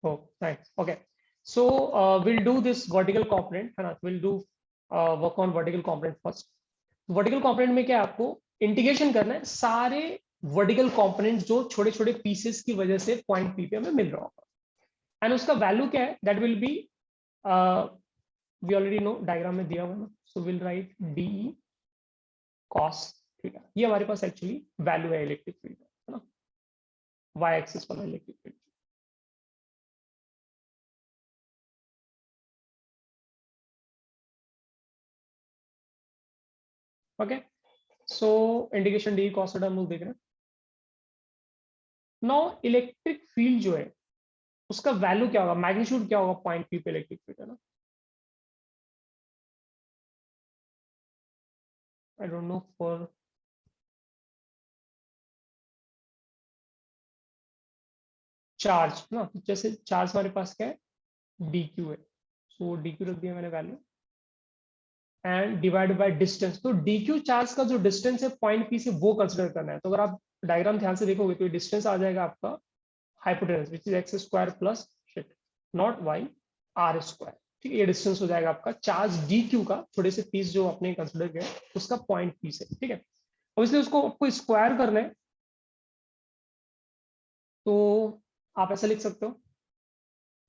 Oh, nice. Okay. So we'll do this vertical component, है ना? We'll do work on vertical component first. Vertical component में क्या है, आपको इंटीग्रेशन करना है सारे वर्टिकल कंपोनेंट जो छोटे छोटे पीसेस की वजह से पॉइंट पी पे हमें मिल रहा होगा, एंड उसका वैल्यू क्या है, that will be we already know, diagram में दिया हुआ है ना. So will write d cos theta. ये हमारे पास एक्चुअली वैल्यू है इलेक्ट्रिक फील्ड, है ना, वाई एक्सिस वाला electric field. Okay, so integration d cos theta हम लोग देख रहे हैं. नाउ इलेक्ट्रिक फील्ड जो है उसका वैल्यू क्या होगा, मैग्नीट्यूड क्या होगा पॉइंट पी पे इलेक्ट्रिक फील्ड, है ना. I don't know for charge ना, जैसे चार्ज हमारे पास क्या है, dq है. सो dq रख दिया मैंने value, and divide by distance. तो dq चार्ज का जो डिस्टेंस है पॉइंट पी से वो कंसिडर करना है. तो अगर आप डायग्राम ध्यान से देखोगे तो डिस्टेंस आ जाएगा आपका hypotenuse, which is X square plus shit not Y R square. ठीक है, ये डिस्टेंस हो जाएगा आपका चार्ज dq का, छोटे से पीस जो आपने कंसिडर किया उसका पॉइंट पी से. ठीक है, अब इसलिए उसको आपको स्क्वायर करना है. तो आप ऐसा लिख सकते हो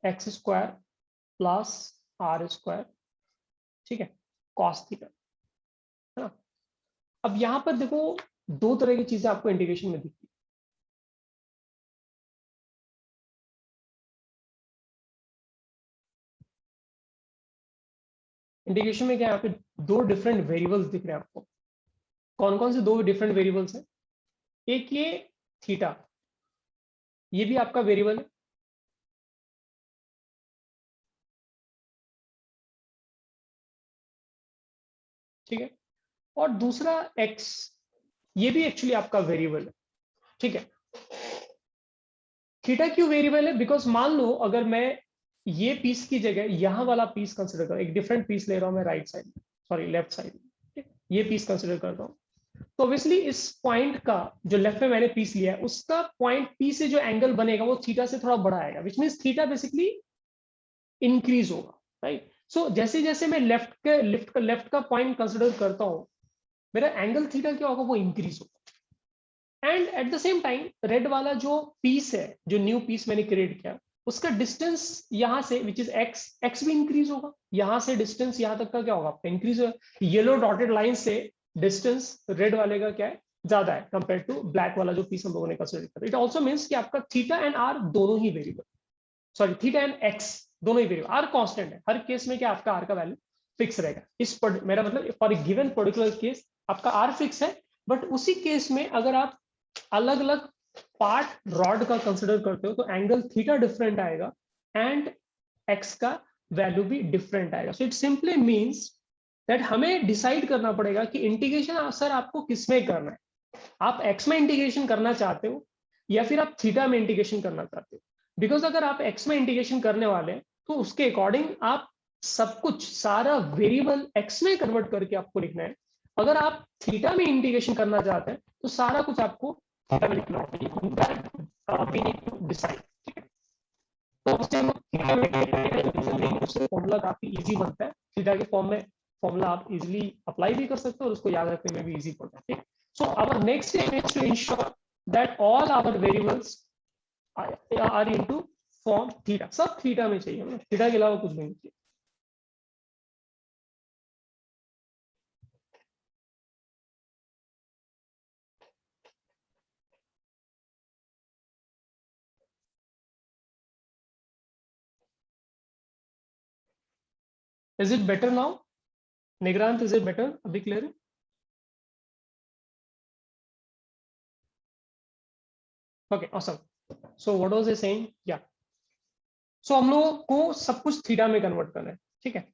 X square plus R square, ठीक है, कॉस थीटा, है ना. अब यहां पर देखो दो तरह की चीजें आपको इंटीग्रेशन में दिखती है. इंटीग्रेशन में क्या है, यहाँ पे दो डिफरेंट वेरिएबल्स दिख रहे हैं आपको. कौन कौन से दो डिफरेंट वेरिएबल्स हैं, एक ये थीटा, ये भी आपका वेरिएबल है. ठीक है, और दूसरा एक्स, ये भी एक्चुअली आपका वेरिएबल है. ठीक है, थीटा क्यों वेरिएबल है, बिकॉज मान लो अगर मैं ये पीस की जगह यहाँ वाला पीस कंसिडर करूँ, एक डिफरेंट पीस ले रहा हूँ मैं राइट साइड में, सॉरी लेफ्ट साइड में, ये पीस कंसिडर करता हूँ, तो ऑब्वियसली इस पॉइंट का जो लेफ्ट में मैंने पीस लिया है उसका पॉइंट पी से जो एंगल बनेगा वो थीटा से थोड़ा बड़ा आएगा, which means theta basically increase होगा. राइट, सो जैसे जैसे मैं लेफ्ट का पॉइंट कंसिडर करता हूँ, मेरा एंगल थीटा क्या होगा, वो इंक्रीज होगा. And at the same time red वाला जो पीस है, जो न्यू पीस मैंने क्रिएट किया, उसका डिस्टेंस यहां से विच इज एक्स, एक्स भी इंक्रीज होगा. यहां से डिस्टेंस यहां तक का क्या होगा, इंक्रीज होगा. येलो डॉटेड लाइन से डिस्टेंस रेड वाले का क्या है, ज्यादा है कंपेयर टू ब्लैक वाला जो पीस हम लोगों ने कंसिडर किया. इट ऑल्सो मीन्स कि आपका थीटा एंड आर दोनों ही variable, sorry theta and x दोनों ही वेरिएबल. आर कांस्टेंट है हर केस में, क्या आपका आर का वैल्यू फिक्स रहेगा. मेरा मतलब फॉर गिवन पर्टिकुलर केस आपका आर फिक्स है, बट उसी केस में अगर आप अलग अलग पार्ट रॉड का कंसिडर करते हो तो एंगल थीटा डिफरेंट आएगा एंड एक्स का वैल्यू भी डिफरेंट आएगा. So it simply means that हमें डिसाइड करना पड़ेगा कि इंटीग्रेशन सर आपको किस में करना है. आप एक्स में इंटीग्रेशन करना चाहते हो या फिर आप थीटा में इंटीग्रेशन करना चाहते हो. बिकॉज अगर आप एक्स में इंटीग्रेशन करने वाले हैं तो उसके अकॉर्डिंग आप सब कुछ सारा वेरिएबल एक्स में कन्वर्ट करके आपको लिखना है. अगर आप थीटा में इंटीग्रेशन करना चाहते हैं तो सारा कुछ आपको थीटा में लिखना होगा. तो उससे हम थीटा में उससे फॉर्मूला काफी इजी बनता है. थीटा के फॉर्म में फॉर्मूला आप इजीली अप्लाई भी कर सकते हो और उसको याद रखने में भी इजी पड़ता है. So our next step is to ensure that all our variables are into form theta. सब थीटा में चाहिए, मतलब थीटा के अलावा कुछ नहीं चाहिए. Is it better now Nigrant, is it better, अभी क्लियर है? Okay awesome. So what was I saying, yeah so हम लोगों को सब कुछ थीटा में कन्वर्ट करना है. ठीक है,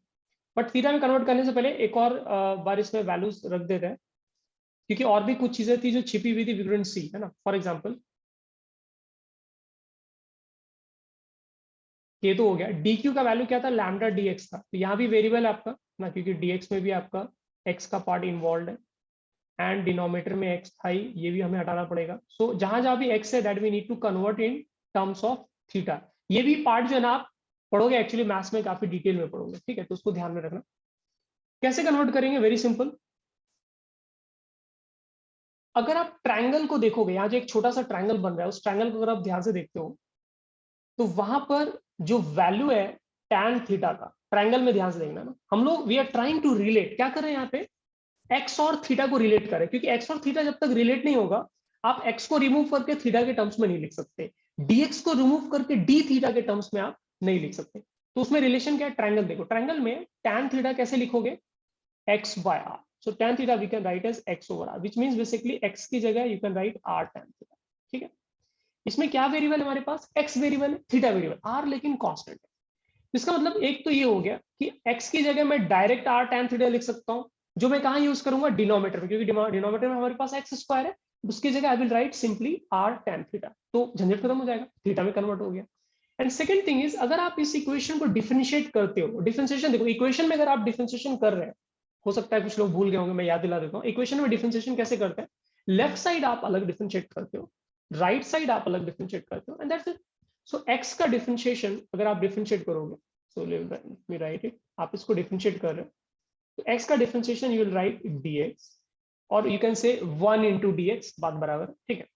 बट थीटा में कन्वर्ट करने से पहले एक और बार इसमें वैल्यूज रख देते हैं, क्योंकि और भी कुछ चीजें थी जो छिपी हुई थी, वी कुडंट सी, है ना. फॉर एग्जांपल ये तो हो गया, डी क्यू का वैल्यू क्या था, लैम्डा डी एक्स था. तो यहाँ भी वेरिएबल है आपका ना, क्योंकि डी एक्स में भी आपका एक्स का पार्ट इन्वॉल्व है एंड डिनोमिनेटर में एक्स था ही, ये भी हमें हटाना पड़ेगा. सो जहां जहां भी एक्स है that we need to convert in terms of theta. ये भी पार्ट जो है ना आप पढ़ोगे एक्चुअली मैथ्स में काफी डिटेल में पढ़ोगे, ठीक है, तो उसको ध्यान में रखना। कैसे कन्वर्ट करेंगे, वेरी सिंपल। अगर आप ट्रायंगल को देखोगे, यहाँ जो एक छोटा सा ट्रायंगल बन रहा है, उस ट्रायंगल को अगर आप ध्यान से देखते हो तो वहां पर जो वैल्यू है tan थीटा का, ट्रायंगल में ध्यान से देखना ना, हम लोग we are trying to relate, क्या कर रहे हैं यहाँ पे, एक्स और थीटा को रिलेट करें, क्योंकि एक्स और थीटा जब तक रिलेट नहीं होगा, आप एक्स को रिमूव करके थीटा के टर्म्स में नहीं लिख सकते, डीएक्स को रिमूव करके डी थीटा के टर्म्स में आप नहीं लिख सकते। तो उसमें रिलेशन क्या है, ट्रायंगल देखो, ट्रायंगल में tan थीटा कैसे लिखोगे, x by r, so tan theta we can write as x over r, which means basically x की जगह you can write r tan theta, ठीक है। इसमें क्या वेरिएबल है हमारे पास, x वेरिएबल है, थीटा वेरिएबल, r लेकिन कांस्टेंट है। इसका मतलब एक तो ये हो गया कि x की जगह मैं डायरेक्ट r tan थीटा लिख सकता हूं, जो मैं कहां यूज करूंगा, डिनोमिनेटर में, क्योंकि डिनोमिनेटर में हमारे पास x स्क्वायर है, उसकी जगह I will write simply r tan theta, तो झंझट खत्म हो जाएगा, थीटा में कन्वर्ट हो गया। एंड सेकंड थिंग इज, अगर आप इस इक्वेशन को डिफरेंशिएट करते हो, डिफरेंशिएशन देखो, इक्वेशन में अगर आप डिफरेंशिएशन कर रहे हैं, हो सकता है कुछ लोग भूल गए होंगे, मैं याद दिला देता हूँ, इक्वेशन में डिफरेंशिएशन कैसे करते हैं, लेफ्ट साइड आप अलग डिफरेंशिएट करते हो, राइट साइड आप अलग डिफरेंशिएट करते हो, and that's it. So x का डिफरेंशिएशन अगर आप डिफरेंशिएट करोगे, so let me right it, आप इसको डिफरेंशिएट कर रहे हो, तो एक्स का differentiation you will write dx, और you can say 1 into dx, बात बराबर है, ठीक है।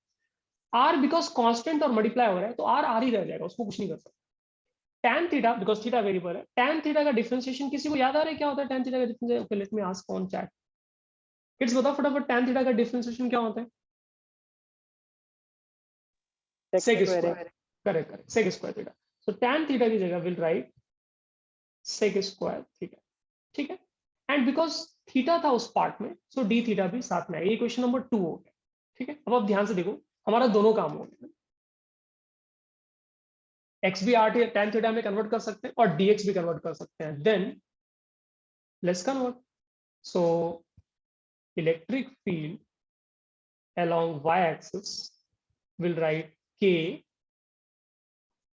आर बिकॉज कांस्टेंट और मल्टीप्लाई हो रहा है, तो आर आर ही रह जाएगा, उसको कुछ नहीं कर सकते। tan theta because theta variable है, tan थीटा का डिफरेंशिएशन किसी को याद आ रहा है क्या होता है tan थीटा का differentiation, okay let me ask on chat, kids बताओ फटाफट tan थीटा का डिफरेंशिएशन क्या होता है, sec square, correct correct, sec square theta, so tan theta की जगह will write sec square theta, ठीक है। एंड बिकॉज थीटा था उस पार्ट में, सो डी थीटा भी साथ में आएगा, ये क्वेश्चन नंबर 2 हो गया, ठीक है। अब आप ध्यान से देखो, हमारा दोनों काम हो गए, एक्स भी आर tan थीटा में कन्वर्ट कर सकते हैं और dx भी कन्वर्ट कर सकते हैं, then let's convert. So electric field along y-axis will write k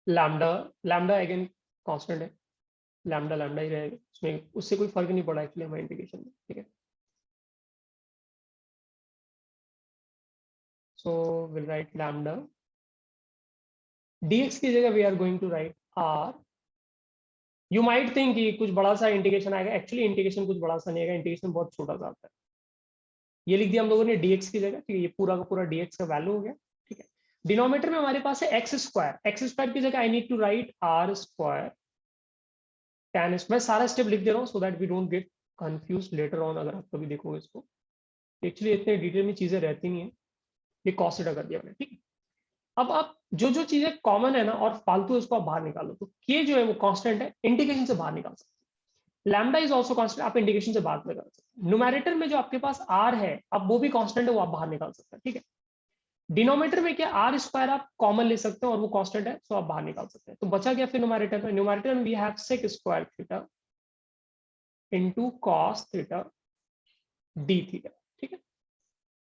lambda, lambda again constant है, lambda lambda ही रहेगा, उसमें उससे कोई फर्क नहीं पड़ा एक्चुअली हमारे इंटीग्रेशन में, ठीक है। so we'll write lambda, dx की जगह we are going to write r, you might think कि कुछ बड़ा सा इंटीग्रेशन आएगा, एक्चुअली इंटीग्रेशन कुछ बड़ा सा नहीं आएगा, इंटीग्रेशन बहुत छोटा सा आता है, ये लिख दिया हम लोगों ने dx की जगह, ठीक है, ये पूरा का पूरा dx का वैल्यू हो गया, ठीक है। डिनोमिनेटर में हमारे पास है एक्स स्क्वायर की जगह I need to write R square tan मैं सारा स्टेप लिख दे रहा हूँ so that we don't get confuse later on, अगर आप कभी देखोगे इसको, एक्चुअली इतने डिटेल में चीजें रहती नहीं है, ये कॉस थीटा कर दिया मैंने, ठीक है। अब आप जो जो चीजें कॉमन है ना और फालतू है उसको आप बाहर निकालो, तो के जो है वो कांस्टेंट है, इंटीग्रेशन से बाहर निकाल सकते हैं, लैम्डा इज आल्सो कांस्टेंट, आप इंटीग्रेशन से बाहर निकाल सकते हैं, न्यूमैरेटर में जो आपके पास आर है अब वो भी कांस्टेंट है, वो आप बाहर निकाल सकते हैं, ठीक है। डिनोमिनेटर में क्या, आर स्क्वायर आप कॉमन ले सकते हैं और वो कांस्टेंट है, सो आप बाहर निकाल सकते हैं, तो बचा क्या फिर न्यूमैरेटर में, न्यूमैरेटर में we have sec square theta into cos theta d theta, ठीक है।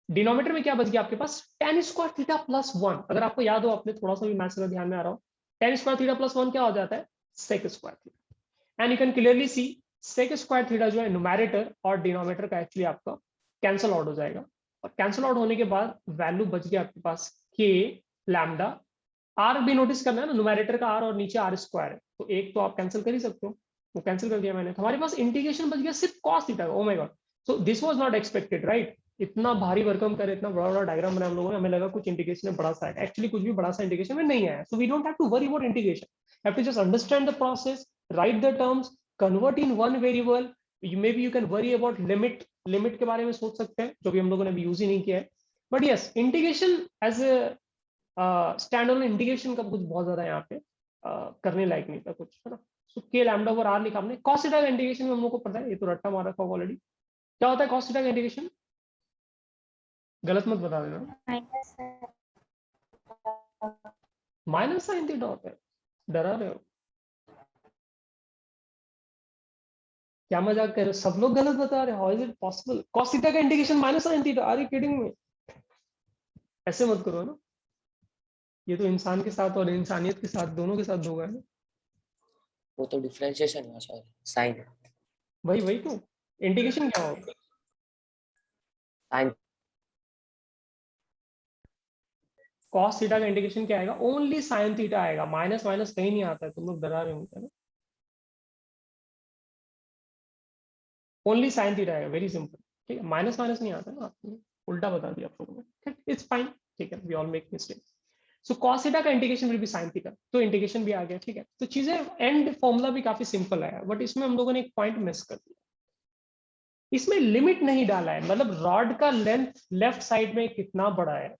डिनोमिनेटर में क्या बच गया आपके पास, tan स्क्वायर थीटा प्लस 1, अगर आपको याद हो, आपने थोड़ा सा भी मैथ्स का ध्यान में आ रहा हो, tan स्क्वायर थीटा प्लस 1 क्या हो जाता है, sec square theta, and you can clearly see sec square theta जो है न्यूमैरेटर और डिनोमिनेटर का एक्चुअली आपका कैंसल आउट हो जाएगा, और कैंसल आउट होने के बाद वैल्यू बच गया आपके पास के लैम्डा, आर भी नोटिस करना है ना, न्यूमैरेटर का आर और नीचे आर स्क्वायर है, तो एक तो आप कैंसिल कर ही सकते हो, वो कैंसिल कर दिया मैंने, तो हमारे पास इंटीग्रेशन बच गया सिर्फ कॉस थीटा का, oh my God, so this was not expected right, इतना भारी वर्कम करे, इतना बड़ा बड़ा डायग्राम बनाया हम लोगों ने, हमें लगा कुछ इंटीग्रेशन में बड़ा सा है, एक्चुअली कुछ भी बड़ा सा इंटीग्रेशन में नहीं आया, so we don't have to worry about integration, have to just understand the process, write the terms, convert in one variable, maybe you can worry about limit, limit के बारे में सोच सकते हैं, जो भी हम लोगों ने अभी यूज ही नहीं किया है, but yes integration as stand on integration का कुछ बहुत ज्यादा यहाँ पे करने लायक नहीं था कुछ, है ना। सो के लैम्डा ओवर आर लिखा हमने, कॉस थीटा का इंटीग्रेशन में हम लोग को पता है, ये तो रट्टा मार रखा होगा ऑलरेडी, क्या होता है कॉस थीटा का इंटीग्रेशन, गलत मत बता देना, माइनस साइन थीटा होता है, डरा रहे हो क्या, मजाक कर रहे हो, सब लोग गलत बता रहे हो, how is it possible, cos theta का integration minus sine theta, are you kidding me, ऐसे मत करो ना, ये तो इंसान के साथ और इंसानियत के साथ दोनों के साथ होगा ना, वो तो डिफरेंशिएशन हुआ, सॉरी साइन, वही वही तो इंटीग्रेशन क्या होगा, साइन कॉस थीटा का इंडिकेशन क्या आएगा, ओनली साइन थीटा आएगा, माइनस माइनस कहीं नहीं आता है, तुम लोग डरा रहे होंगे ना, ओनली साइन थीटा आएगा, वेरी सिंपल, ठीक है, माइनस माइनस नहीं आता ना, आपने उल्टा बता दिया आप लोगों ने, इट्स फाइन, ठीक है, we all make mistake. So cos theta का indication will be sine theta, तो इंडिकेशन भी आ गया, ठीक है, तो चीजें एंड फॉर्मूला भी काफी सिंपल है, बट इसमें हम लोगों ने एक पॉइंट मिस कर दिया, इसमें लिमिट नहीं डाला है, मतलब रॉड का लेंथ लेफ्ट साइड में कितना बड़ा है,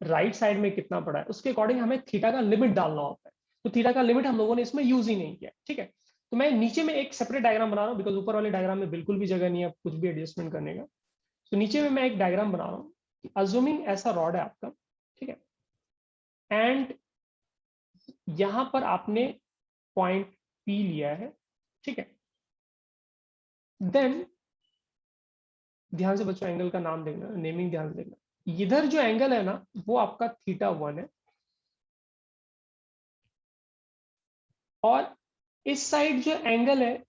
राइट साइड में कितना बड़ा है, उसके अकॉर्डिंग हमें थीटा का लिमिट डालना होता है, तो थीटा का लिमिट हम लोगों ने इसमें यूज ही नहीं किया, ठीक है। तो मैं नीचे में एक सेपरेट डायग्राम बना रहा हूँ, बिकॉज ऊपर वाले डायग्राम में बिल्कुल भी जगह नहीं है कुछ भी एडजस्टमेंट करने का, तो नीचे में मैं एक डायग्राम बना रहा हूँ, अज्यूमिंग ऐसा रॉड है आपका, ठीक है, एंड यहां पर आपने पॉइंट पी लिया है, ठीक है, देन ध्यान से बच्चों एंगल का नाम देखना, नेमिंग ध्यान से देखना, इधर जो एंगल है ना वो आपका θ1 है, और इस साइड जो एंगल है,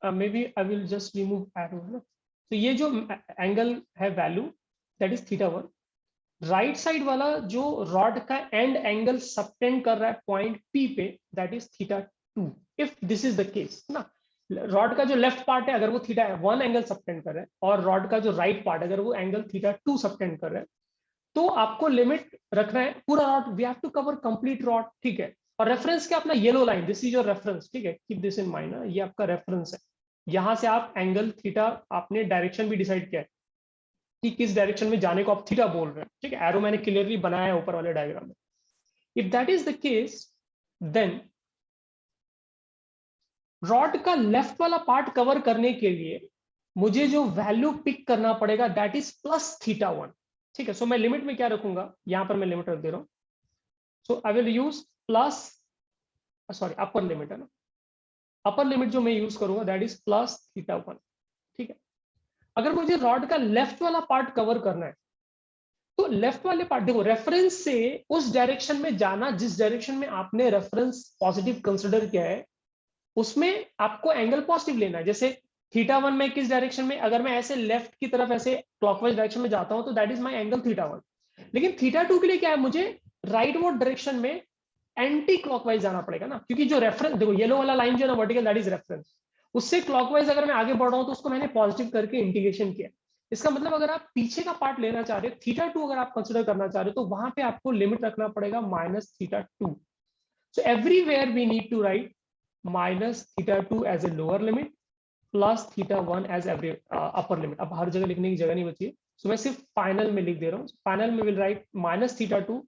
maybe I will just remove arrow, है ना, तो ये जो एंगल है value that is θ1, right side वाला जो रॉड का एंड एंगल सबटेंड कर रहा है पॉइंट पी पे that is θ2, if this is the case ना, रॉड का जो लेफ्ट पार्ट है अगर वो θ1 एंगल सबटेंड कर रहा है, और रॉड का जो राइट पार्ट अगर वो एंगल θ2 सबटेंड कर रहा है, तो आपको लिमिट रखना है पूरा rod, we have to cover complete rod, ठीक है, और रेफरेंस क्या अपना yellow line, this is your reference, ठीक है, कीप दिस इन माइंड, ये आपका रेफरेंस है, यहां से आप एंगल थीटा, आपने डायरेक्शन भी डिसाइड किया है कि किस डायरेक्शन में जाने को आप थीटा बोल रहे हैं, ठीक है, एरो मैंने क्लियरली बनाया है ऊपर वाले डायग्राम में, if that is the case then rod का लेफ्ट वाला पार्ट कवर करने के लिए मुझे जो वैल्यू पिक करना पड़ेगा दैट इज प्लस θ1, ठीक है, सो मैं लिमिट में क्या रखूंगा, यहां पर मैं लिमिट रख दे रहा हूं, so I will use plus, sorry upper limit है ना, अपर लिमिट जो मैं यूज करूंगा दैट इज प्लस θ1, ठीक है। अगर मुझे रॉड का लेफ्ट वाला पार्ट कवर करना है, तो लेफ्ट वाले पार्ट देखो, रेफरेंस से उस डायरेक्शन में जाना जिस डायरेक्शन में आपने रेफरेंस पॉजिटिव कंसिडर किया है, उसमें आपको एंगल पॉजिटिव लेना है, जैसे θ1 में किस डायरेक्शन में, अगर मैं ऐसे लेफ्ट की तरफ ऐसे क्लॉकवाइज डायरेक्शन में जाता हूं तो दैट इज माय एंगल θ1, लेकिन θ2 के लिए क्या है, मुझे राइट वर्ड डायरेक्शन में एंटी क्लॉकवाइज जाना पड़ेगा ना, क्योंकि जो रेफरेंस देखो येलो वाला लाइन जो है ना वर्टिकल दैट इज रेफरेंस, उससे क्लॉकवाइज अगर मैं आगे बढ़ रहा हूं तो उसको मैंने पॉजिटिव करके इंटीग्रेशन किया, इसका मतलब अगर आप पीछे का पार्ट लेना चाह रहे हो θ2 अगर आप कंसिडर करना चाह रहे हो तो वहां पे आपको लिमिट रखना पड़ेगा -θ2, so everywhere we need to write -θ2 as a lower limit plus θ1 as every upper limit, अब हर जगह लिखने की जगह नहीं बची है, so मैं सिर्फ फाइनल में लिख दे रहा हूँ, फाइनल में विल राइट -θ2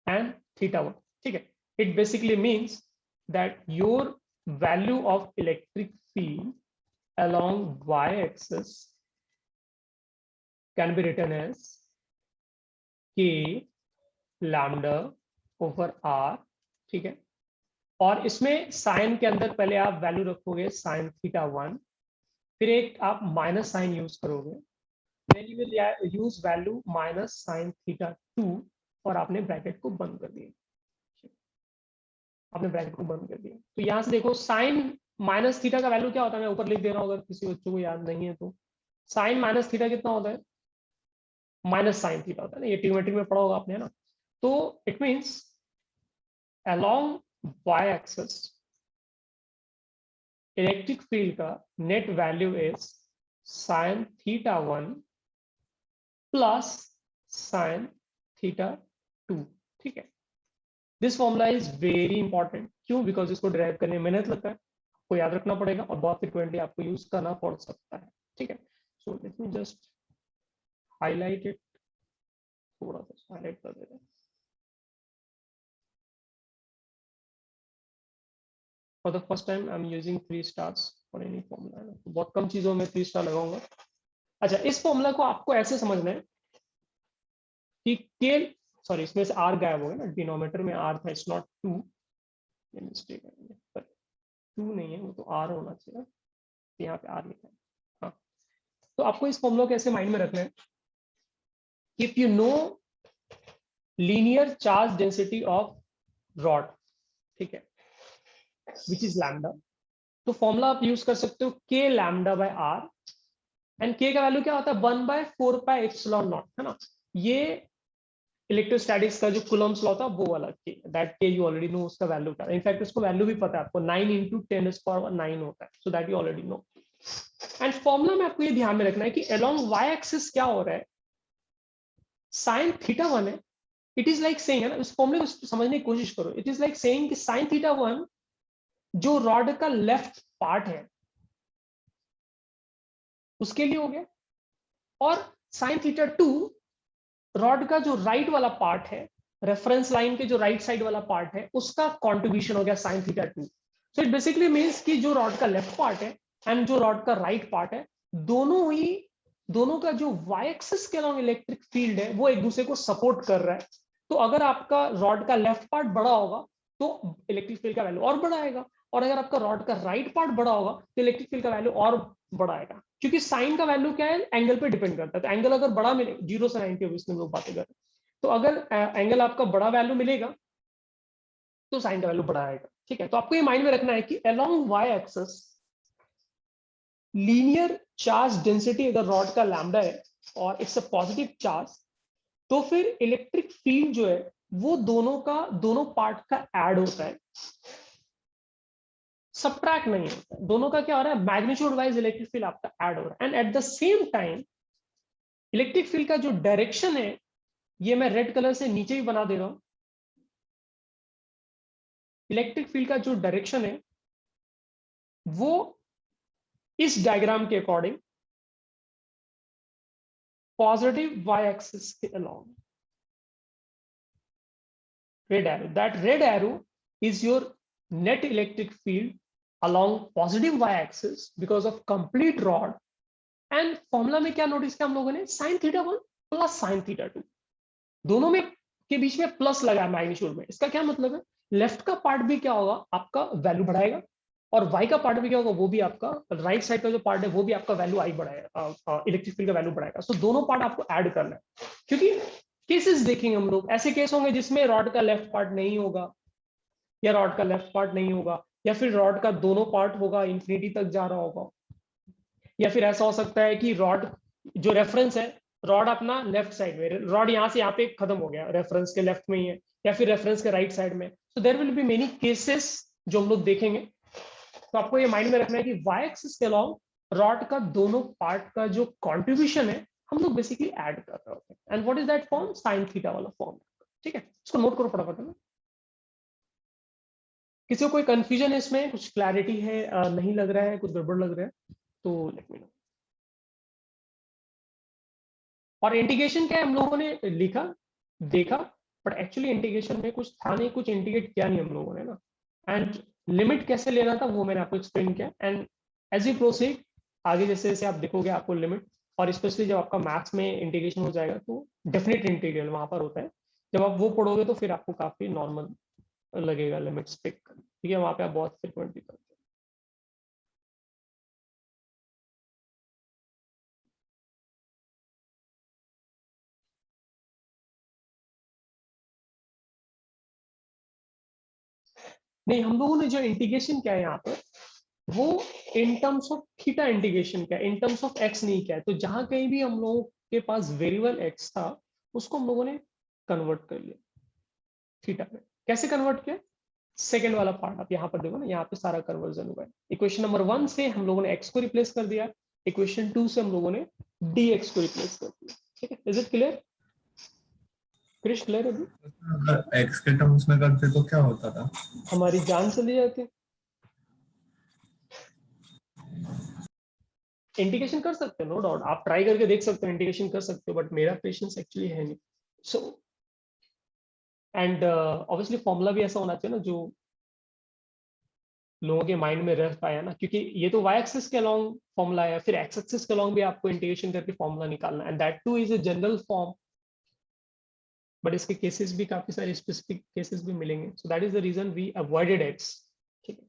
and θ1, ठीक है, it basically means that your value of electric field along y-axis can be written as k lambda over r, ठीक है, और इसमें साइन के अंदर पहले आप वैल्यू रखोगे साइन θ1, फिर एक आप माइनस साइन यूज करोगे, then you will use value minus sine θ2, और आपने ब्रैकेट को बंद कर दिया, आपने ब्रैकेट को बंद कर दिया, तो यहां से देखो साइन माइनस थीटा का वैल्यू क्या होता है, मैं ऊपर लिख दे रहा हूँ अगर किसी बच्चों को याद नहीं है तो, साइन माइनस थीटा कितना होता है, माइनस साइन थीटा होता है ना, ये ट्रिग्नोमेट्री में पढ़ा होगा आपने, है ना, तो it means along y axis electric field का net value is sine θ1 plus sine θ2, ठीक है, this formula is very important, क्यों, बिकॉज इसको डिराइव करने में मेहनत लगता है, आपको याद रखना पड़ेगा और बहुत फ्रिक्वेंटली आपको यूज करना पड़ सकता है, ठीक है, so let me just highlight it, थोड़ा सा हाईलाइट कर देते हैं, for the first time I am using 3 stars for any formula, तो बहुत कम चीजों में 3 स्टार लगाऊंगा। अच्छा, इस फॉर्मूला को आपको ऐसे समझना है कि के, सॉरी इसमें से आर गायब हो गया ना, डिनोमिनेटर में आर था, इट्स नॉट 2, ये मिस्टेक है, पर 2 नहीं है वो तो आर होना चाहिए, यहाँ पे आर लिखा है, हाँ, तो आपको इस फॉर्मूला को ऐसे माइंड में रखना है, if you know linear charge density of rod, ठीक है, विच इज लैम्डा, तो फॉर्मूला आप यूज कर सकते हो के लैम्डा बाय आर, एंड के का वैल्यू क्या होता है 1/4πε0, है ना। ये इलेक्ट्रोस्टैटिक्स का जो कूलम्स लॉ था वो वाला के, दैट के यू ऑलरेडी नो उसका वैल्यू क्या है। इनफैक्ट उसको वैल्यू भी पता है आपको, 9 × 10⁹ होता है, so that you already know. And formula में आपको ये ध्यान में रखना है कि अलोंग वाई एक्सिस क्या हो रहा है, साइन थीटा 1 है। इट इज लाइक सेइंग, है ना, इस फॉर्मूले को समझने की कोशिश करो। इट इज लाइक सेइंग कि साइन थीटा 1 जो रॉड का लेफ्ट पार्ट है उसके लिए हो गया, और साइन थीटा 2 रॉड का जो राइट वाला पार्ट है, रेफरेंस लाइन के जो राइट साइड वाला पार्ट है, उसका कंट्रीब्यूशन हो गया sine theta 2। So it basically means कि जो रॉड का लेफ्ट पार्ट है एंड जो रॉड का राइट पार्ट है, दोनों का जो वाई एक्सिस के अलॉन्ग इलेक्ट्रिक फील्ड है वो एक दूसरे को सपोर्ट कर रहा है। तो अगर आपका रॉड का लेफ्ट पार्ट बड़ा होगा तो इलेक्ट्रिक फील्ड का वैल्यू और बड़ा आएगा, और अगर आपका रॉड का राइट पार्ट बड़ा होगा तो इलेक्ट्रिक फील्ड का वैल्यू और बड़ा आएगा, क्योंकि साइन का वैल्यू क्या है, एंगल पे डिपेंड करता है। तो एंगल अगर बड़ा मिले 0 से 90 ऑब्वियसली हम लोग बातें कर रहे हैं, तो अगर एंगल आपका बड़ा वैल्यू मिलेगा तो साइन का वैल्यू बड़ा आएगा। ठीक है, तो आपको ये माइंड में रखना है कि along Y axis linear charge density अगर रॉड का लैम्डा है और इट्स अ पॉजिटिव चार्ज, तो फिर इलेक्ट्रिक फील्ड जो है वो दोनों पार्ट का ऐड होता है, सबट्रैक्ट नहीं होता है। दोनों का क्या हो रहा है, मैग्नीट्यूड वाइज इलेक्ट्रिक फील्ड आपका ऐड हो रहा है। And at the same time electric field का जो डायरेक्शन है, ये मैं रेड कलर से नीचे ही बना दे रहा हूं। इलेक्ट्रिक फील्ड का जो डायरेक्शन है वो इस डायग्राम के अकॉर्डिंग पॉजिटिव वाई एक्सिस के along red arrow, that red arrow is your net electric field along positive y-axis because of complete rod। and formula में क्या नोटिस किया हम लोगों ने, sin theta 1 plus sin theta 2, दोनों में के बीच में प्लस लगा है मैग्नीट्यूड में। इसका क्या मतलब है, लेफ्ट का पार्ट भी क्या होगा, आपका वैल्यू बढ़ाएगा, और वाई का पार्ट भी क्या होगा, वो भी आपका राइट साइड का जो पार्ट है वो भी आपका वैल्यू आई बढ़ाएगा, इलेक्ट्रिक फील्ड का वैल्यू बढ़ाएगा। सो दोनों पार्ट आपको ऐड करना है, क्योंकि केसेस देखेंगे हम लोग, ऐसे केस होंगे जिसमें रॉड का लेफ्ट पार्ट नहीं होगा, या रॉड का लेफ्ट पार्ट नहीं होगा, या फिर रॉड का दोनों पार्ट होगा, इंफिनिटी तक जा रहा होगा, या फिर ऐसा हो सकता है कि रॉड जो रेफरेंस है, रॉड अपना लेफ्ट साइड में, रॉड यहाँ से यहाँ पे खत्म हो गया, रेफरेंस के लेफ्ट में ही है, या फिर रेफरेंस के राइट साइड में। So there will be many cases जो हम लोग देखेंगे। तो आपको ये माइंड में रखना है कि वाई एक्सिस के अलॉन्ग रॉड का दोनों पार्ट का जो कॉन्ट्रीब्यूशन है हम लोग बेसिकली ऐड कर रहे होते हैं। And what is that form, sine theta वाला फॉर्म। ठीक है, इसको नोट करो फटाफट में। किसी को कोई कंफ्यूजन है इसमें, कुछ क्लैरिटी है, नहीं लग रहा है, कुछ गड़बड़ लग रहा है तो लेट मी नो। और इंटीग्रेशन क्या है, हम लोगों ने लिखा देखा, बट एक्चुअली इंटीग्रेशन में कुछ था नहीं, कुछ इंटीग्रेट किया नहीं हम लोगों ने ना। एंड लिमिट कैसे लेना था वो मैंने आपको एक्सप्लेन किया। एंड एज यू प्रोसीड आगे जैसे जैसे आप देखोगे आपको लिमिट, और स्पेशली जब आपका मैथ्स में इंटीग्रेशन हो जाएगा तो डेफिनेट इंटीग्रल वहां पर होता है, जब आप वो पढ़ोगे तो फिर आपको काफी नॉर्मल लगेगा लिमिट्स पिक। ठीक है, वहां पे आप बहुत फ्रिक्वेंट भी करते हैं। नहीं, हम लोगों ने जो इंटीग्रेशन किया है यहाँ पर वो इन टर्म्स ऑफ थीटा इंटीग्रेशन किया, इन टर्म्स ऑफ एक्स नहीं किया है। तो जहां कहीं भी हम लोगों के पास वेरिएबल एक्स था उसको हम लोगों ने कन्वर्ट कर लिया थीटा में। कैसे कन्वर्ट किया, सेकेंड वाला पार्ट आप यहाँ पर देखो ना, यहाँ पे सारा कन्वर्जन हुआ है। इक्वेशन नंबर 1 से हम लोगों ने एक्स को रिप्लेस कर दिया, इक्वेशन 2 से हम लोगों ने dx को रिप्लेस कर दिया। ठीक है, is it clear, Krish clear अभी? अगर एक्स के टर्म्स में करते तो क्या होता था, हमारी जान चली जाती। इंटीग्रेशन कर सकते हो, नो डाउट, आप ट्राई करके देख सकते हो, इंटीग्रेशन कर सकते हो, बट मेरा पेशेंस एक्चुअली है नहीं। सो एंड ऑब्वियसली फॉर्मूला भी ऐसा होना चाहिए ना जो लोगों के माइंड में रह पाया ना, क्योंकि ये तो वाई एक्सिस के अलोंग फॉर्मूला है, फिर एक्स एक्सिस के अलोंग भी आपको इंटीग्रेशन करके फॉर्मूला निकालना, and that too is a general form, but इसके केसेस भी काफी सारे स्पेसिफिक केसेस भी मिलेंगे। So that is the reason we avoided X. ठीक है,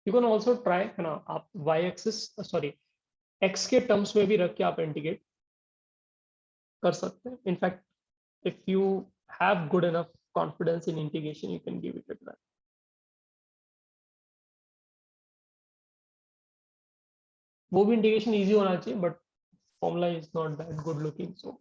यू कैन ऑल्सो ट्राई, है ना, आप वाई एक्सिस सॉरी एक्स के टर्म्स में भी रख के आप इंटीग्रेट कर सकते हैं। In fact if you have good enough confidence in integration, you can give it a try. वो भी integration easy होना चाहिए, but formula is not that good looking, so